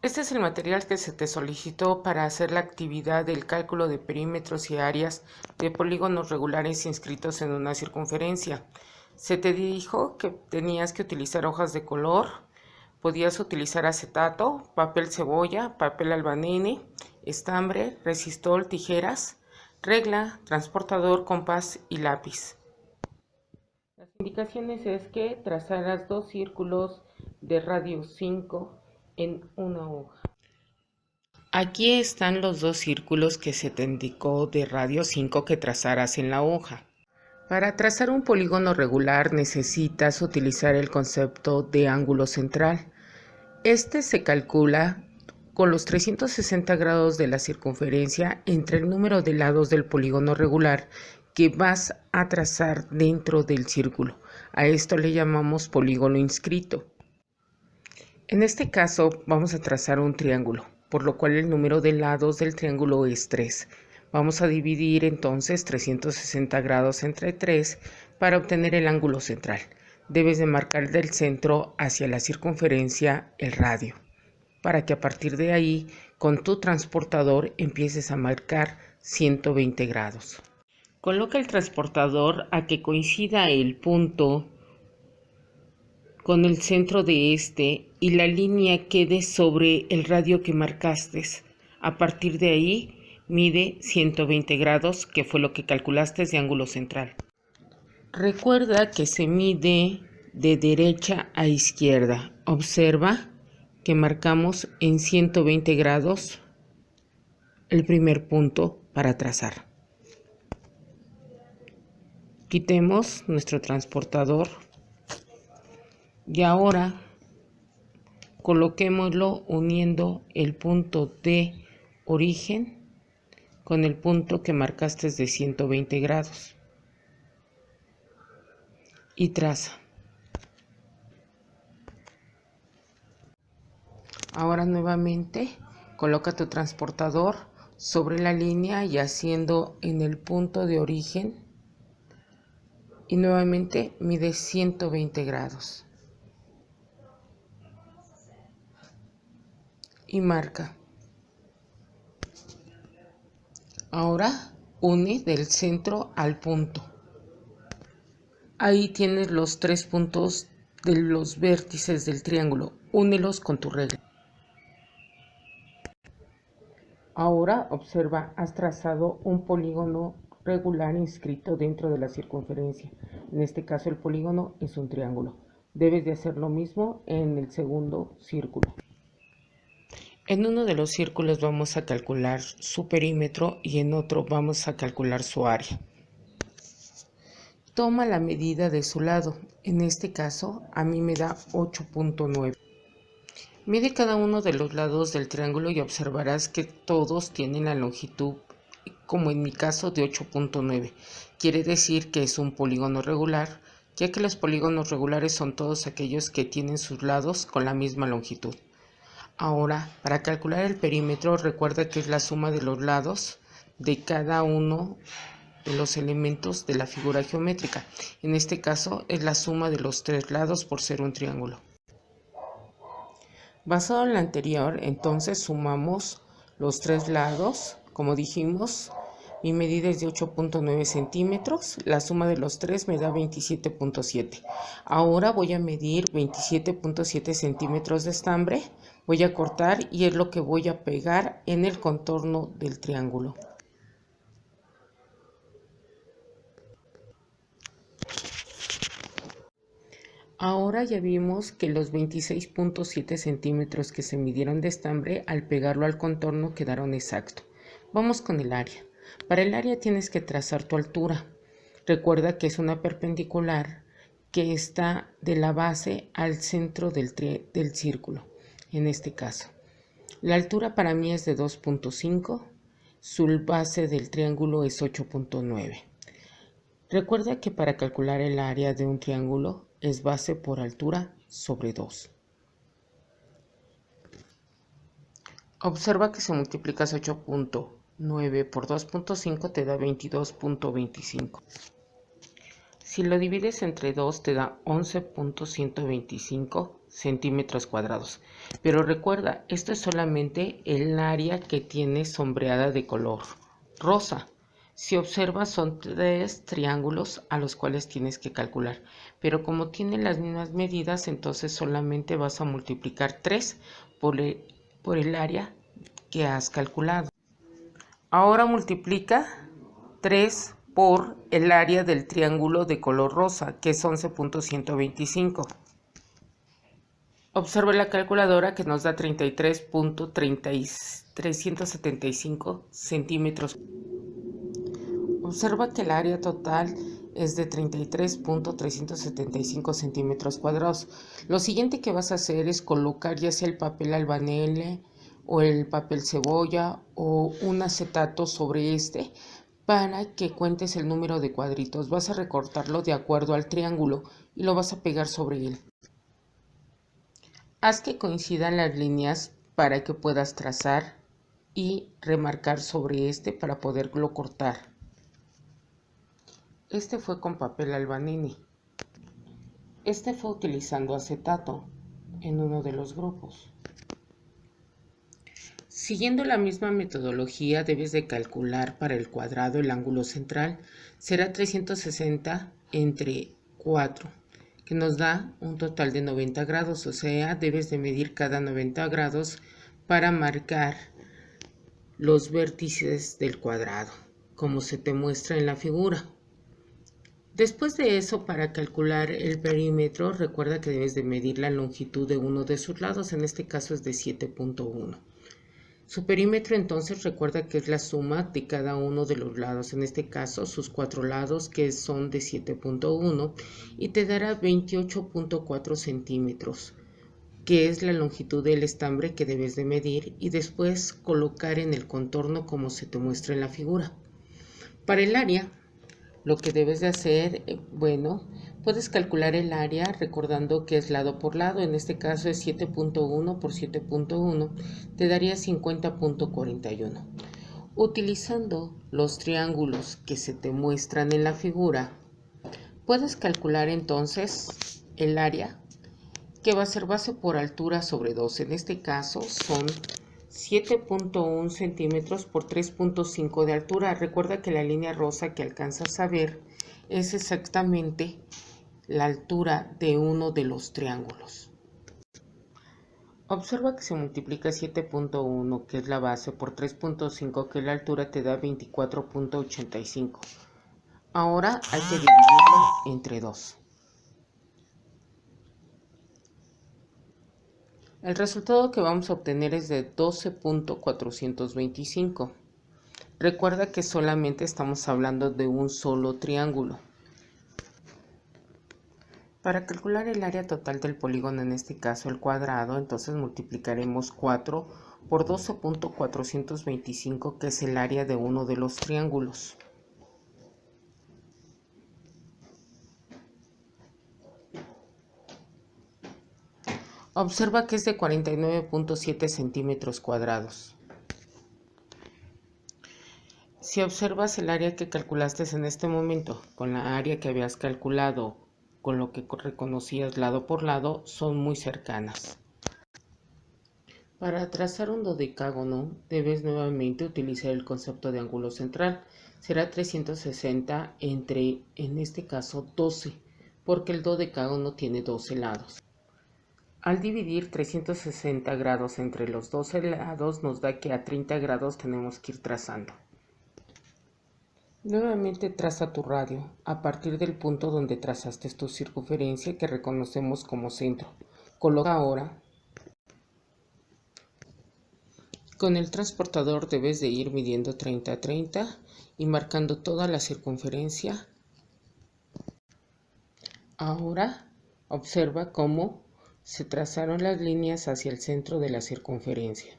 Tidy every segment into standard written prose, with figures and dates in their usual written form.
Este es el material que se te solicitó para hacer la actividad del cálculo de perímetros y áreas de polígonos regulares inscritos en una circunferencia. Se te dijo que tenías que utilizar hojas de color, podías utilizar acetato, papel cebolla, papel albanene, estambre, resistol, tijeras, regla, transportador, compás y lápiz. Las indicaciones es que trazaras dos círculos de radio 5 en una hoja. Aquí están los dos círculos que se te indicó de radio 5 que trazaras en la hoja. Para trazar un polígono regular necesitas utilizar el concepto de ángulo central. Este se calcula con los 360 grados de la circunferencia entre el número de lados del polígono regular que vas a trazar dentro del círculo. A esto le llamamos polígono inscrito. En este caso vamos a trazar un triángulo, por lo cual el número de lados del triángulo es 3. Vamos a dividir entonces 360 grados entre 3 para obtener el ángulo central. Debes de marcar del centro hacia la circunferencia el radio, para que a partir de ahí con tu transportador empieces a marcar 120 grados. Coloca el transportador a que coincida el punto con el centro de este y la línea quede sobre el radio que marcaste. A partir de ahí mide 120 grados, que fue lo que calculaste de ángulo central. Recuerda que se mide de derecha a izquierda. Observa que marcamos en 120 grados el primer punto para trazar. Quitemos nuestro transportador y ahora coloquémoslo uniendo el punto de origen con el punto que marcaste de 120 grados y traza. Ahora nuevamente coloca tu transportador sobre la línea y haciendo en el punto de origen y nuevamente mide 120 grados. Y marca. Ahora une del centro al punto. Ahí tienes los tres puntos de los vértices del triángulo. Únelos con tu regla. Ahora observa, has trazado un polígono regular inscrito dentro de la circunferencia. En este caso el polígono es un triángulo. Debes de hacer lo mismo en el segundo círculo. En uno de los círculos vamos a calcular su perímetro y en otro vamos a calcular su área. Toma la medida de su lado. En este caso a mí me da 8.9. Mide cada uno de los lados del triángulo y observarás que todos tienen la longitud, como en mi caso, de 8.9. Quiere decir que es un polígono regular, ya que los polígonos regulares son todos aquellos que tienen sus lados con la misma longitud. Ahora, para calcular el perímetro, recuerda que es la suma de los lados de cada uno de los elementos de la figura geométrica. En este caso, es la suma de los tres lados por ser un triángulo. Basado en lo anterior, entonces sumamos los tres lados. Como dijimos, mi medida es de 8.9 centímetros. La suma de los tres me da 27.7. Ahora voy a medir 27.7 centímetros de estambre. Voy a cortar y es lo que voy a pegar en el contorno del triángulo. Ahora ya vimos que los 26.7 centímetros que se midieron de estambre al pegarlo al contorno quedaron exactos. Vamos con el área. Para el área tienes que trazar tu altura. Recuerda que es una perpendicular que está de la base al centro del círculo. En este caso, la altura para mí es de 2.5, su base del triángulo es 8.9. Recuerda que para calcular el área de un triángulo es base por altura sobre 2. Observa que si multiplicas 8.9 por 2.5 te da 22.25. Si lo divides entre 2 te da 11.125 centímetros cuadrados. Pero recuerda, esto es solamente el área que tiene sombreada de color rosa. Si observas, son 3 triángulos a los cuales tienes que calcular. Pero como tienen las mismas medidas, entonces solamente vas a multiplicar 3 por el área que has calculado. Ahora multiplica 3 por el área del triángulo de color rosa, que es 11.125. Observa la calculadora que nos da 33.375 centímetros. Observa que el área total es de 33.375 centímetros cuadrados. Lo siguiente que vas a hacer es colocar ya sea el papel albanele o el papel cebolla o un acetato sobre este para que cuentes el número de cuadritos. Vas a recortarlo de acuerdo al triángulo y lo vas a pegar sobre él. Haz que coincidan las líneas para que puedas trazar y remarcar sobre este para poderlo cortar. Este fue con papel albanini. Este fue utilizando acetato en uno de los grupos. Siguiendo la misma metodología, debes de calcular para el cuadrado el ángulo central. Será 360 entre 4, que nos da un total de 90 grados, o sea, debes de medir cada 90 grados para marcar los vértices del cuadrado, como se te muestra en la figura. Después de eso, para calcular el perímetro, recuerda que debes de medir la longitud de uno de sus lados, en este caso es de 7.1. Su perímetro entonces recuerda que es la suma de cada uno de los lados, en este caso sus 4 lados que son de 7.1 y te dará 28.4 centímetros, que es la longitud del estambre que debes de medir y después colocar en el contorno como se te muestra en la figura. Para el área, lo que debes de hacer, puedes calcular el área recordando que es lado por lado, en este caso es 7.1 por 7.1, te daría 50.41. Utilizando los triángulos que se te muestran en la figura, puedes calcular entonces el área, que va a ser base por altura sobre 2, en este caso son 7.1 centímetros por 3.5 de altura. Recuerda que la línea rosa que alcanzas a ver es exactamente la altura de uno de los triángulos. Observa que se multiplica 7.1, que es la base, por 3.5, que es la altura, te da 24.85. Ahora hay que dividirlo entre 2. El resultado que vamos a obtener es de 12.425. Recuerda que solamente estamos hablando de un solo triángulo. Para calcular el área total del polígono, en este caso el cuadrado, entonces multiplicaremos 4 por 12.425, que es el área de uno de los triángulos. Observa que es de 49.7 centímetros cuadrados. Si observas el área que calculaste en este momento con la área que habías calculado con lo que reconocías lado por lado, son muy cercanas. Para trazar un dodecágono debes nuevamente utilizar el concepto de ángulo central. Será 360 entre, en este caso, 12, porque el dodecágono tiene 12 lados. Al dividir 360 grados entre los 12 lados nos da que a 30 grados tenemos que ir trazando. Nuevamente traza tu radio a partir del punto donde trazaste tu circunferencia que reconocemos como centro. Coloca ahora. Con el transportador debes de ir midiendo 30 a 30 y marcando toda la circunferencia. Ahora observa cómo se trazaron las líneas hacia el centro de la circunferencia.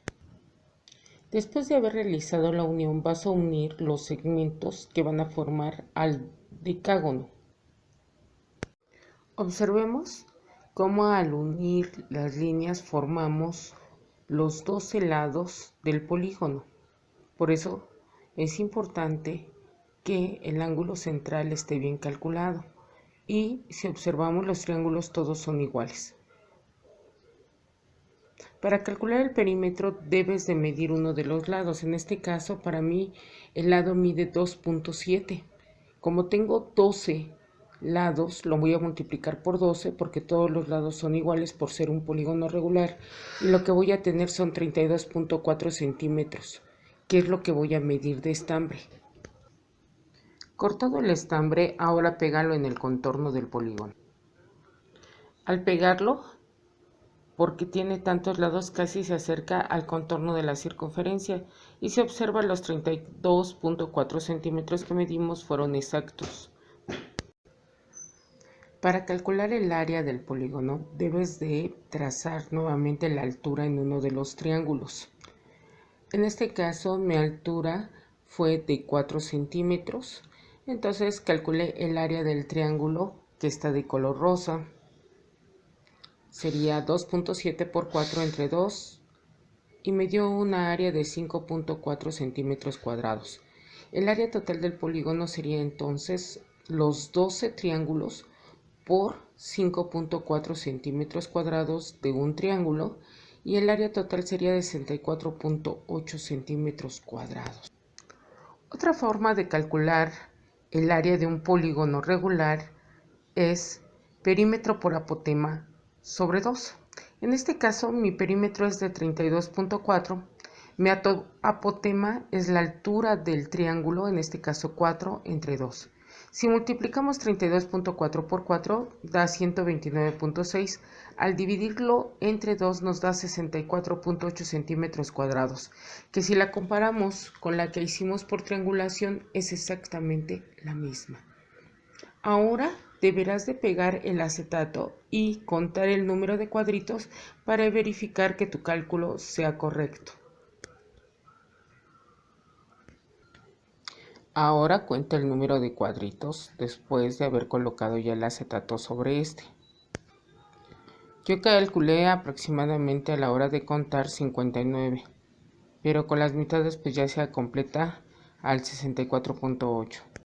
Después de haber realizado la unión, vas a unir los segmentos que van a formar al decágono. Observemos cómo al unir las líneas formamos los 12 lados del polígono. Por eso es importante que el ángulo central esté bien calculado. Y si observamos los triángulos, todos son iguales. Para calcular el perímetro debes de medir uno de los lados. En este caso, para mí, el lado mide 2.7. Como tengo 12 lados, lo voy a multiplicar por 12 porque todos los lados son iguales por ser un polígono regular. Y lo que voy a tener son 32.4 centímetros, que es lo que voy a medir de estambre. Cortado el estambre, ahora pégalo en el contorno del polígono. Al pegarlo, porque tiene tantos lados, casi se acerca al contorno de la circunferencia y se observa los 32.4 centímetros que medimos fueron exactos. Para calcular el área del polígono debes de trazar nuevamente la altura en uno de los triángulos. En este caso mi altura fue de 4 centímetros, entonces calculé el área del triángulo que está de color rosa. Sería 2.7 por 4 entre 2 y me dio una área de 5.4 centímetros cuadrados. El área total del polígono sería entonces los 12 triángulos por 5.4 centímetros cuadrados de un triángulo y el área total sería de 64.8 centímetros cuadrados. Otra forma de calcular el área de un polígono regular es perímetro por apotema sobre 2. En este caso mi perímetro es de 32.4, mi apotema es la altura del triángulo, en este caso 4 entre 2. Si multiplicamos 32.4 por 4 da 129.6, al dividirlo entre 2 nos da 64.8 centímetros cuadrados, que si la comparamos con la que hicimos por triangulación es exactamente la misma. Ahora deberás de pegar el acetato y contar el número de cuadritos para verificar que tu cálculo sea correcto. Ahora cuenta el número de cuadritos después de haber colocado ya el acetato sobre este. Yo calculé aproximadamente a la hora de contar 59, pero con las mitades pues ya se completa al 64.8.